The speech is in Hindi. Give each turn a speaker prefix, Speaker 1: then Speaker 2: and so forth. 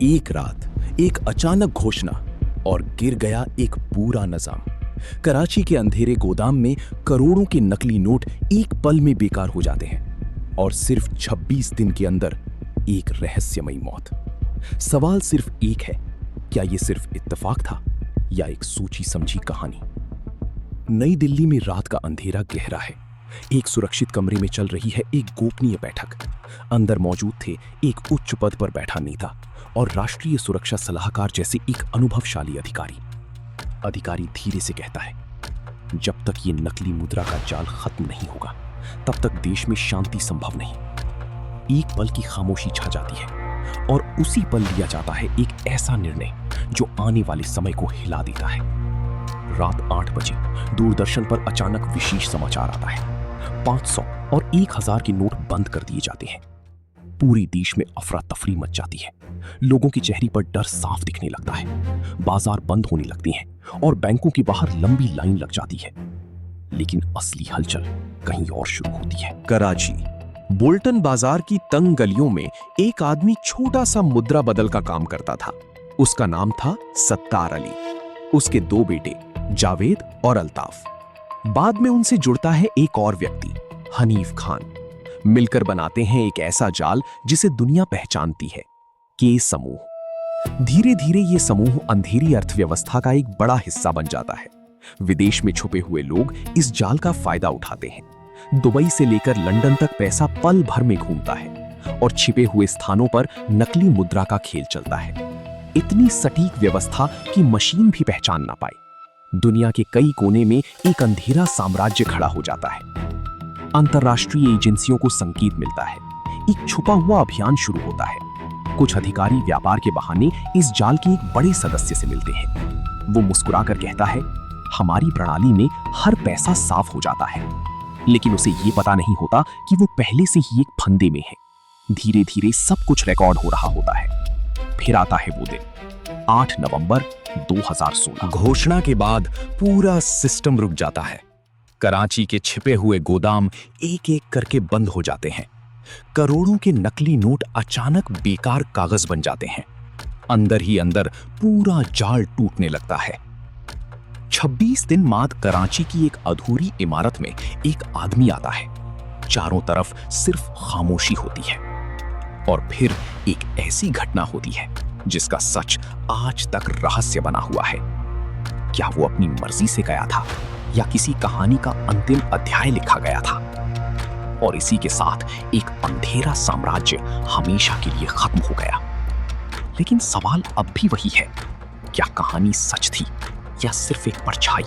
Speaker 1: एक रात एक अचानक घोषणा और गिर गया एक पूरा निजाम। कराची के अंधेरे गोदाम में करोड़ों के नकली नोट एक पल में बेकार हो जाते हैं और सिर्फ 26 दिन के अंदर एक रहस्यमयी मौत। सवाल सिर्फ एक है, क्या यह सिर्फ इत्तेफाक था या एक सोची समझी कहानी? नई दिल्ली में रात का अंधेरा गहरा है। एक सुरक्षित कमरे में चल रही है एक गोपनीय बैठक। अंदर मौजूद थे एक उच्च पद पर बैठा नेता और राष्ट्रीय सुरक्षा सलाहकार जैसे एक अनुभवशाली अधिकारी धीरे से कहता है, जब तक ये नकली मुद्रा का जाल खत्म नहीं होगा तब तक देश में शांति संभव नहीं। एक पल की खामोशी छा जाती है और उसी पल लिया जाता है एक ऐसा निर्णय जो आने वाले समय को हिला देता है। रात 8 बजे दूरदर्शन पर अचानक विशेष समाचार आता है। 500 और 1000 के नोट बंद कर दिए जाते हैं। पूरे देश में अफरा तफरी मच जाती है। लोगों के चेहरे पर डर साफ दिखने लगता है। बाजार बंद होने लगते हैं और बैंकों के बाहर लंबी लाइन लग जाती है। लेकिन असली हलचल कहीं और शुरू होती है।
Speaker 2: कराची बोल्टन बाजार की तंग गलियों में एक आदमी छोटा सा मुद्रा बदल का काम करता था। उसका नाम था सत्तार अली। उसके 2 बेटे जावेद और अल्ताफ। बाद में उनसे जुड़ता है एक और व्यक्ति, हनीफ खान। मिलकर बनाते हैं एक ऐसा जाल जिसे दुनिया पहचानती है, के समूह। धीरे धीरे ये समूह अंधेरी अर्थव्यवस्था का एक बड़ा हिस्सा बन जाता है। विदेश में छुपे हुए लोग इस जाल का फायदा उठाते हैं। दुबई से लेकर लंदन तक पैसा पल भर में घूमता है और छिपे हुए स्थानों पर नकली मुद्रा का खेल चलता है। इतनी सटीक व्यवस्था कि मशीन भी पहचान ना पाए। दुनिया के कई कोने में एक अंधेरा साम्राज्य खड़ा हो जाता है। अंतर्राष्ट्रीय एजेंसियों को संकेत मिलता है। एक छुपा हुआ अभियान शुरू होता है। कुछ अधिकारी व्यापार के बहाने इस जाल के एक बड़े सदस्य से मिलते हैं। वो मुस्कुराकर कहता है, हमारी प्रणाली में हर पैसा साफ हो जाता है। लेकिन उसे ये पता नहीं होता कि वो पहले से ही एक फंदे में है। धीरे धीरे सब कुछ रिकॉर्ड हो रहा होता है। फिर आता है वो दिन, 8 नवंबर 2016।
Speaker 1: घोषणा के बाद पूरा सिस्टम रुक जाता है। कराची के छिपे हुए गोदाम एक एक करके बंद हो जाते हैं। करोड़ों के नकली नोट अचानक बेकार कागज बन जाते हैं। अंदर ही अंदर पूरा जाल टूटने लगता है। 26 दिन बाद कराची की एक अधूरी इमारत में एक आदमी आता है। चारों तरफ सिर्फ खामोशी होती है। और फिर एक ऐसी घटना होती है जिसका सच आज तक रहस्य बना हुआ है। क्या वो अपनी मर्जी से गया था या किसी कहानी का अंतिम अध्याय लिखा गया था? और इसी के साथ एक अंधेरा साम्राज्य हमेशा के लिए खत्म हो गया। लेकिन सवाल अब भी वही है, क्या कहानी सच थी या सिर्फ एक परछाई?